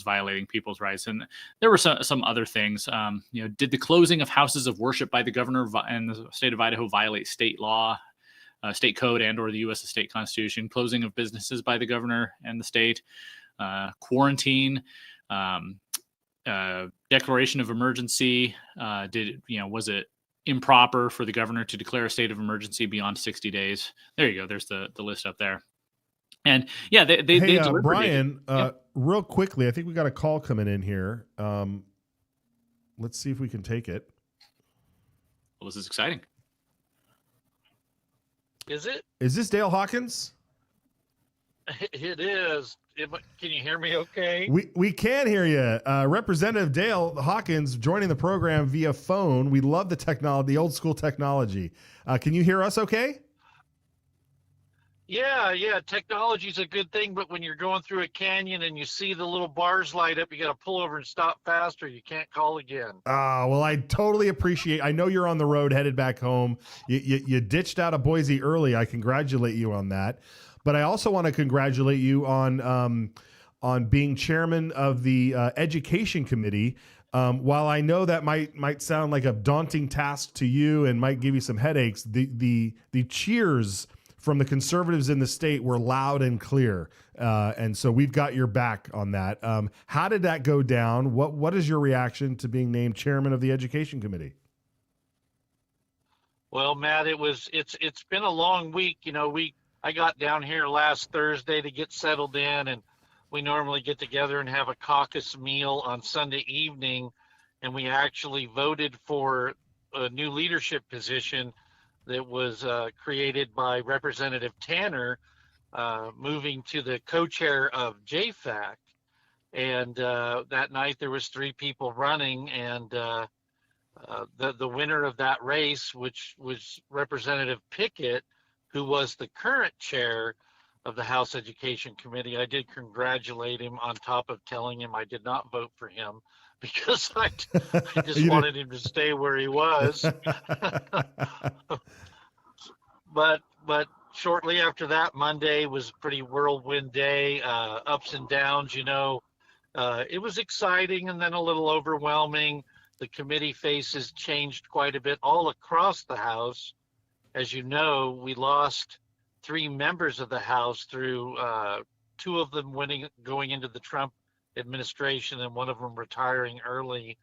violating people's rights. And there were some other things. Did the closing of houses of worship by the governor and the state of Idaho violate state law, state code, and/or the U.S. state constitution? Closing of businesses by the governor and the state. Quarantine, declaration of emergency. Was it improper for the governor to declare a state of emergency beyond 60 days? There you go. There's the list up there. And yeah, they Brian, real quickly, I think we got a call coming in here. Let's see if we can take it. Well, this is exciting. Is it? Is this Dale Hawkins? It is. Can you hear me okay? We can hear you. Representative Dale Hawkins joining the program via phone. We love the technology, the old school technology. Can you hear us okay? Yeah. Technology's a good thing, but when you're going through a canyon and you see the little bars light up, you got to pull over and stop faster. You can't call again. Well, I totally appreciate. I know you're on the road headed back home. You ditched out of Boise early. I congratulate you on that. But I also want to congratulate you on being chairman of the education committee. While I know that might sound like a daunting task to you and might give you some headaches, the cheers from the conservatives in the state were loud and clear, and so we've got your back on that. How did that go down? What is your reaction to being named chairman of the education committee? Well, Matt, it's been a long week. I got down here last Thursday to get settled in, and we normally get together and have a caucus meal on Sunday evening, and we actually voted for a new leadership position that was created by Representative Tanner, moving to the co-chair of JFAC. And that night there was 3 people running, and the winner of that race, which was Representative Pickett, who was the current chair of the House Education Committee. I did congratulate him on top of telling him I did not vote for him because I just wanted him to stay where he was. But shortly after that, Monday was a pretty whirlwind day, ups and downs, It was exciting and then a little overwhelming. The committee faces changed quite a bit all across the House. As you know, we lost 3 members of the House through 2 of them going into the Trump administration and one of them retiring early.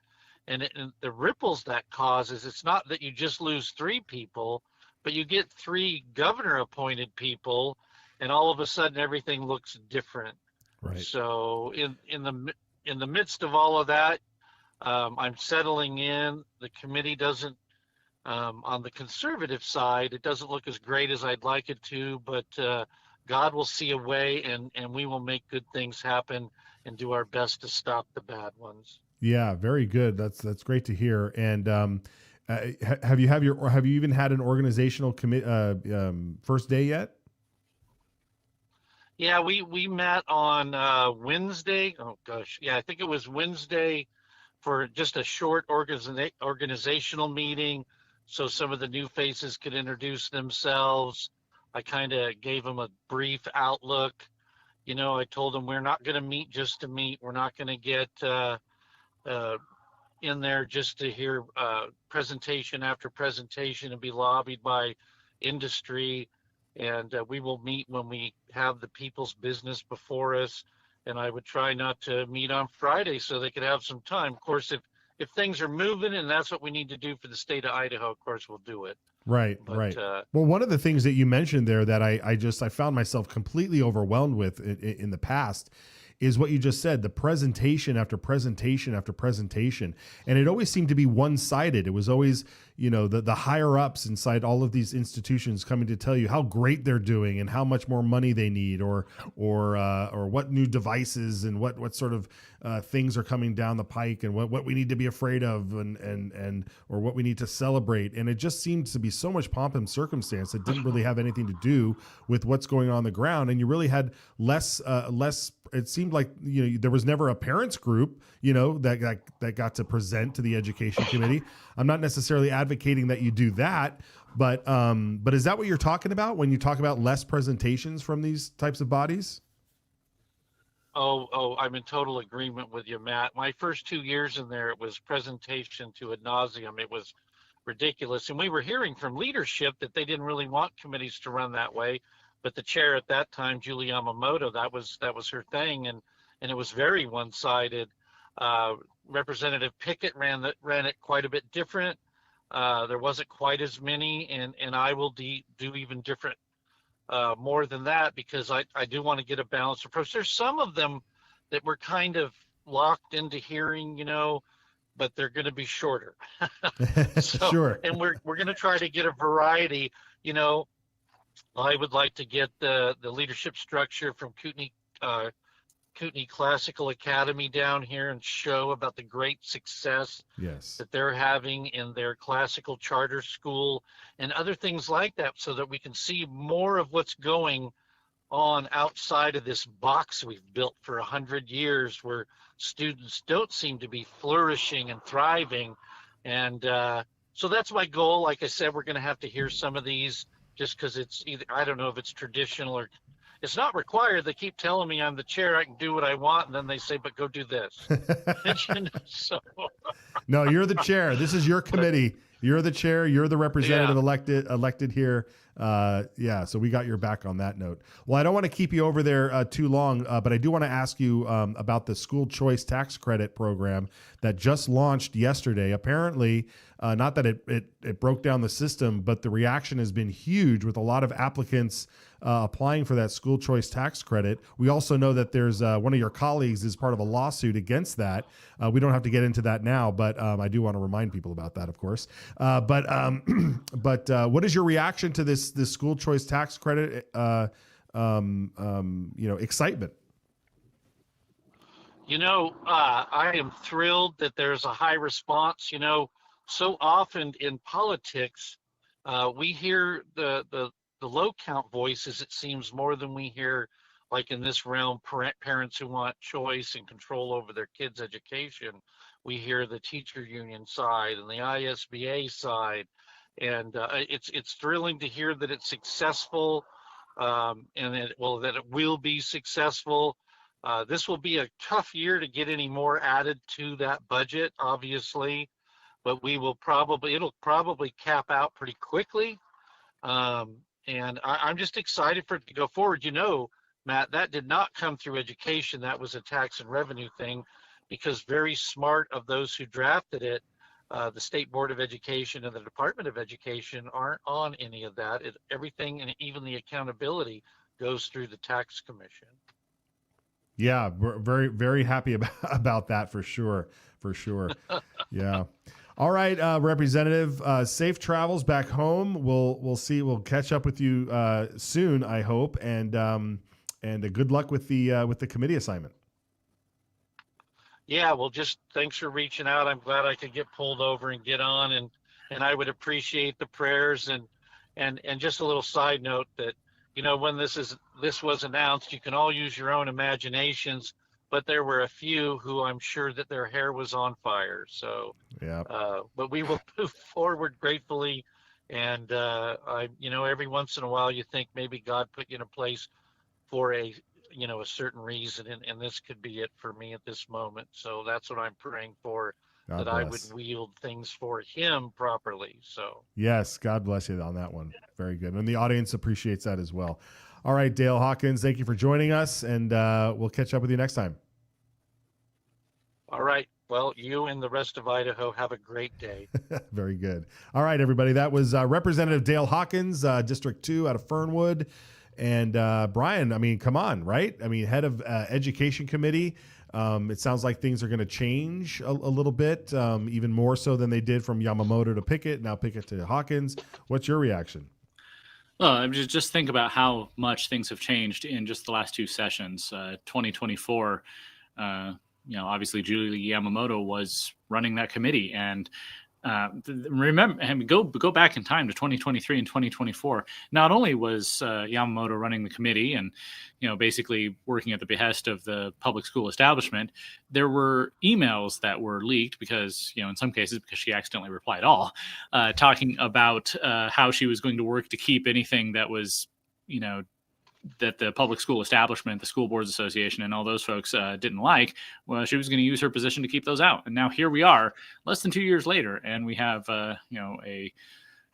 And the ripples that causes, it's not that you just lose 3 people, but you get 3 governor-appointed people, and all of a sudden everything looks different. Right. So in the midst of all of that, I'm settling in. The committee doesn't. On the conservative side, it doesn't look as great as I'd like it to, but God will see a way, and we will make good things happen and do our best to stop the bad ones. Yeah, very good. That's great to hear. And have you even had an organizational first day yet? Yeah, we met on Wednesday. Oh gosh, yeah, I think it was Wednesday for just a short organizational meeting. So some of the new faces could introduce themselves. I kind of gave them a brief outlook. I told them we're not going to meet just to meet. We're not going to get in there just to hear presentation after presentation and be lobbied by industry. And we will meet when we have the people's business before us. And I would try not to meet on Friday so they could have some time. Of course, if things are moving and that's what we need to do for the state of Idaho, of course, we'll do it. Right, right. Well, one of the things that you mentioned there that I found myself completely overwhelmed with in the past is what you just said, the presentation after presentation after presentation. And it always seemed to be one-sided. It was always, the higher ups inside all of these institutions coming to tell you how great they're doing and how much more money they need or what new devices and what sort of things are coming down the pike and what we need to be afraid of and or what we need to celebrate. And it just seemed to be so much pomp and circumstance that didn't really have anything to do with what's going on the ground. And you really had less, it seemed like, there was never a parents group, that got to present to the education committee. I'm not necessarily advocating that you do that, but is that what you're talking about when you talk about less presentations from these types of bodies? Oh, I'm in total agreement with you, Matt. My first 2 years in there, it was presentation to ad nauseum. It was ridiculous. And we were hearing from leadership that they didn't really want committees to run that way. But the chair at that time, Julie Yamamoto, that was her thing. And it was very one-sided. Representative Pickett ran it quite a bit different. There wasn't quite as many, and I will do even different, more than that, because I do want to get a balanced approach. There's some of them that we're kind of locked into hearing, but they're going to be shorter. So, sure. And we're going to try to get a variety. I would like to get the leadership structure from Kootenai Classical Academy down here and show about the great success that they're having in their classical charter school and other things like that, so that we can see more of what's going on outside of this box we've built for 100 years, where students don't seem to be flourishing and thriving. And so that's my goal. Like I said, we're going to have to hear some of these just because it's either, I don't know if it's traditional or it's not required. They keep telling me I'm the chair, I can do what I want, and then they say, but go do this. So, no, you're the chair. This is your committee. You're the chair. You're the representative elected here. So we got your back on that note. Well, I don't want to keep you over there too long, but I do want to ask you about the school choice tax credit program that just launched yesterday. Apparently, not that it broke down the system, but the reaction has been huge with a lot of applicants applying for that school choice tax credit. We also know that there's one of your colleagues is part of a lawsuit against that. We don't have to get into that now, but I do want to remind people about that, of course. But what is your reaction to this school choice tax credit? Excitement. I am thrilled that there's a high response. So often in politics, we hear the low count voices, it seems, more than we hear, like in this realm, parents who want choice and control over their kids' education. We hear the teacher union side and the ISBA side, and it's thrilling to hear that it's successful, and that it will be successful. This will be a tough year to get any more added to that budget, obviously, but it'll probably cap out pretty quickly. And I'm just excited for it to go forward. Matt, that did not come through education. That was a tax and revenue thing, because very smart of those who drafted it, the State Board of Education and the Department of Education aren't on any of that. Everything, and even the accountability, goes through the tax commission. Yeah, we're very, very happy about that for sure. Yeah. All right, Representative, safe travels back home. We'll see. We'll catch up with you soon, I hope, and good luck with the committee assignment. Yeah, well, just thanks for reaching out. I'm glad I could get pulled over and get on, and I would appreciate the prayers and just a little side note that, when this was announced, you can all use your own imaginations, but there were a few who I'm sure that their hair was on fire. So, yeah. But we will move forward gratefully, and every once in a while you think maybe God put you in a place for a a certain reason, and this could be it for me at this moment. So that's what I'm praying for, God that I would bless. wield things for him properly. So Yes, God bless you on that one. Very good. And the audience appreciates that as well. All right, Dale Hawkins, thank you for joining us, and we'll catch up with you next time. all right. Well, you and the rest of Idaho have a great day. Very good. All right, everybody. That was Representative Dale Hawkins, District 2 out of Fernwood. And Brian, I mean, come on, right? I mean, head of Education Committee. It sounds like things are going to change a little bit, even more so than they did from Yamamoto to Pickett, now Pickett to Hawkins. What's your reaction? Well, just think about how much things have changed in just the last two sessions. 2024, obviously Julie Yamamoto was running that committee, and remember, go back in time to 2023 and 2024. Not only was Yamamoto running the committee and basically working at the behest of the public school establishment, there were emails that were leaked because in some cases because she accidentally replied all, talking about how she was going to work to keep anything that was that the public school establishment, the School Boards Association, and all those folks didn't like. Well, she was going to use her position to keep those out. And now here we are, less than 2 years later, and we have a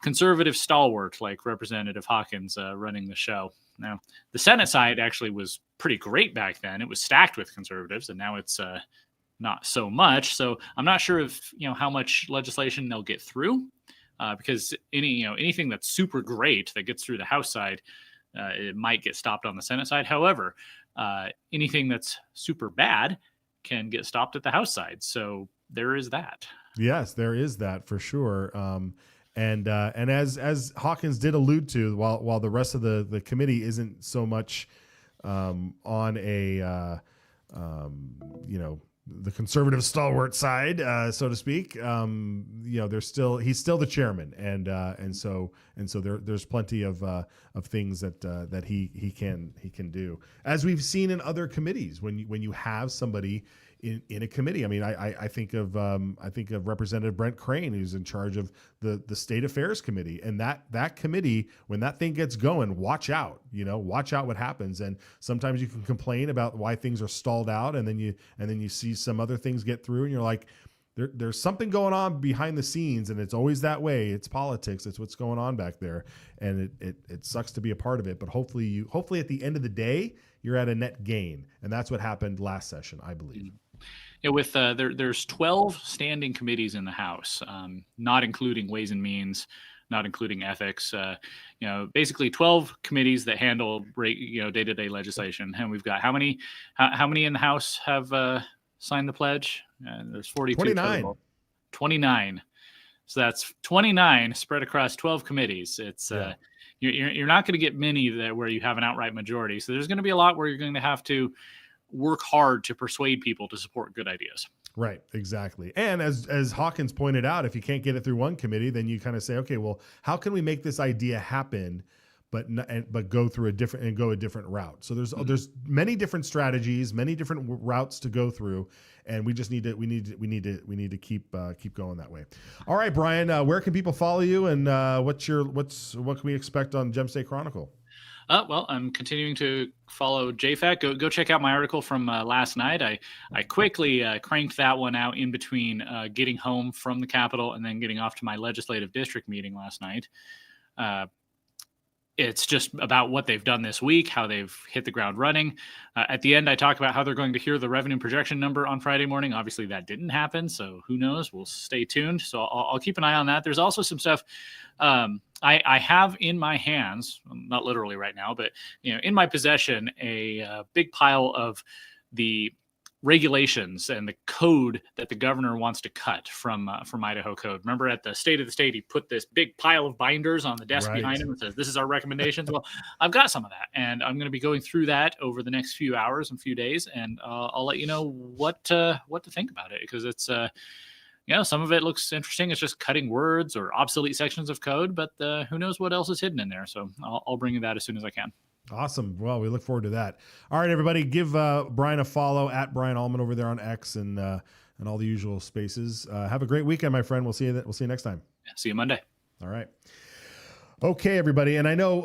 conservative stalwart like Representative Hawkins running the show. Now, the Senate side actually was pretty great back then. It was stacked with conservatives, and now it's not so much. So I'm not sure if how much legislation they'll get through, because anything that's super great that gets through the House side, it might get stopped on the Senate side. However, anything that's super bad can get stopped at the House side. So there is that. Yes, there is that for sure. And as Hawkins did allude to, while the rest of the committee isn't so much on a the conservative stalwart side, so to speak, he's still the chairman, and so there's plenty of things that he can do, as we've seen in other committees when you have somebody in a committee. I mean, I think of Representative Brent Crane, who's in charge of the State Affairs Committee, and that committee, when that thing gets going, watch out what happens. And sometimes you can complain about why things are stalled out, and then you see some other things get through, and you're like, there's something going on behind the scenes, and it's always that way. It's politics. It's what's going on back there, and it sucks to be a part of it. But hopefully at the end of the day, you're at a net gain, and that's what happened last session, I believe. Yeah, with there's 12 standing committees in the House, not including Ways and Means, not including Ethics. Basically 12 committees that handle day-to-day legislation. And we've got how many in the House have signed the pledge? There's 42. 29. Total. 29. So that's 29 spread across 12 committees. It's you're not going to get many where you have an outright majority. So there's going to be a lot where you're going to have to work hard to persuade people to support good ideas. Right, exactly. And as Hawkins pointed out, if you can't get it through one committee, then you kind of say, okay, well, how can we make this idea happen, but go through a different route? So there's many different strategies, many different routes to go through, and we just need to keep going that way. All right, Brian, where can people follow you, and what can we expect on Gem State Chronicle? Well, I'm continuing to follow JFAC. Go check out my article from last night. I quickly cranked that one out in between getting home from the Capitol and then getting off to my legislative district meeting last night. It's just about what they've done this week, how they've hit the ground running. At the end, I talk about how they're going to hear the revenue projection number on Friday morning. Obviously, that didn't happen, so who knows? We'll stay tuned. So I'll keep an eye on that. There's also some stuff I have in my hands, not literally right now, but in my possession, a big pile of the regulations and the code that the governor wants to cut from Idaho code. Remember at the State of the State, he put this big pile of binders on the desk behind him and says, this is our recommendations. Well, I've got some of that, and I'm going to be going through that over the next few hours and few days, and I'll let you know what to think about it, because it's some of it looks interesting. It's just cutting words or obsolete sections of code, but who knows what else is hidden in there. So I'll bring you that as soon as I can. Awesome. Well, we look forward to that. All right, everybody, give Brian a follow at Brian Allman over there on X and all the usual spaces. Have a great weekend, my friend. We'll see you next time. See you Monday. All right. Okay, everybody, and I know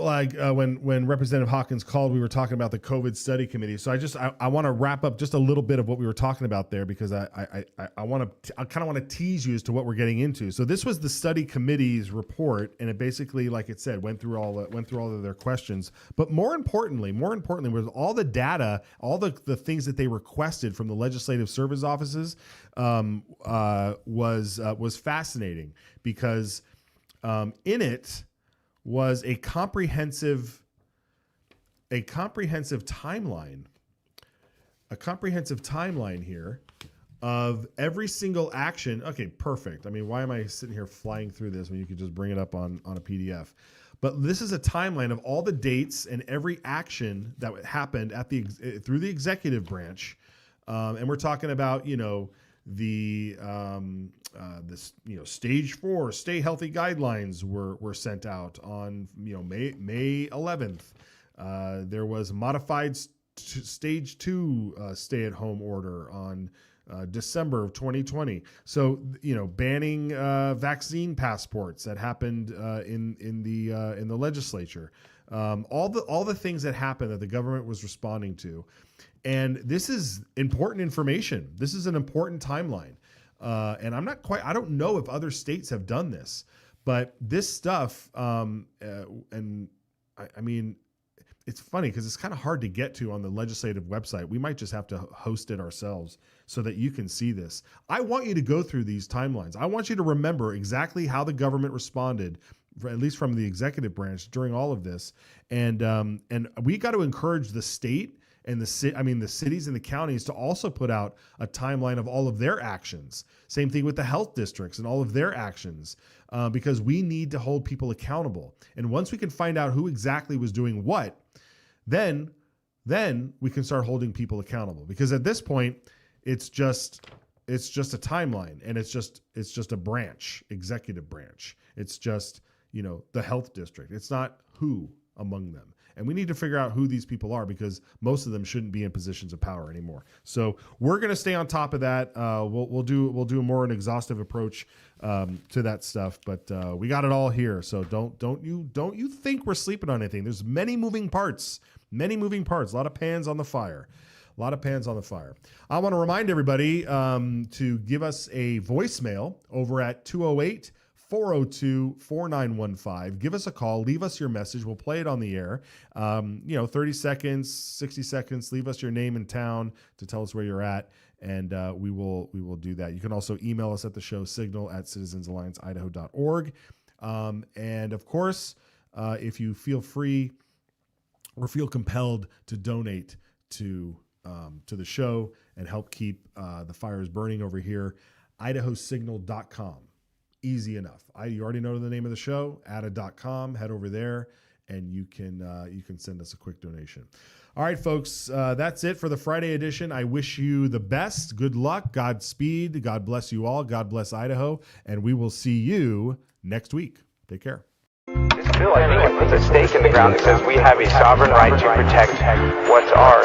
when Representative Hawkins called, we were talking about the COVID study committee. So I want to wrap up just a little bit of what we were talking about there, because I kind of want to tease you as to what we're getting into. So this was the study committee's report, and it basically, like it said, went through all of their questions. But more importantly, was all the data, all the things that they requested from the legislative service offices was fascinating, because in it was a comprehensive timeline here of every single action. Okay, perfect. I mean, why am I sitting here flying through this when you could just bring it up on a PDF? But this is a timeline of all the dates and every action that happened through the executive branch, and we're talking about stage 4 stay healthy guidelines were sent out on May 11th. There was modified stage 2 stay at home order on December of 2020. So banning vaccine passports that happened in the legislature. All the things that happened that the government was responding to. And this is important information. This is an important timeline. And I don't know if other states have done this, but this stuff, I mean, it's funny because it's kind of hard to get to on the legislative website. We might just have to host it ourselves so that you can see this. I want you to go through these timelines. I want you to remember exactly how the government responded, at least from the executive branch, during all of this. And we got to encourage the state and the cities and the counties to also put out a timeline of all of their actions. Same thing with the health districts and all of their actions, because we need to hold people accountable. And once we can find out who exactly was doing what, then we can start holding people accountable. Because at this point, it's just a timeline, and it's just a branch, executive branch. It's just the health district. It's not who among them. And we need to figure out who these people are, because most of them shouldn't be in positions of power anymore. So we're going to stay on top of that. We'll do more an exhaustive approach to that stuff. But we got it all here. So don't you think we're sleeping on anything? There's many moving parts. A lot of pans on the fire. I want to remind everybody to give us a voicemail over at 208-402-4915. Give us a call. Leave us your message. We'll play it on the air. 30 seconds, 60 seconds. Leave us your name and town to tell us where you're at, and we will do that. You can also email us at the show signal@citizensallianceidaho.org. And of course, if you feel free or feel compelled to donate to the show and help keep the fires burning over here, idahosignal.com. Easy enough. You already know the name of the show, ada.com. Head over there, and you can send us a quick donation. All right, folks, that's it for the Friday edition. I wish you the best. Good luck. Godspeed. God bless you all. God bless Idaho. And we will see you next week. Take care. This bill, I think, puts a stake in the ground that says we have a sovereign right to protect what's ours.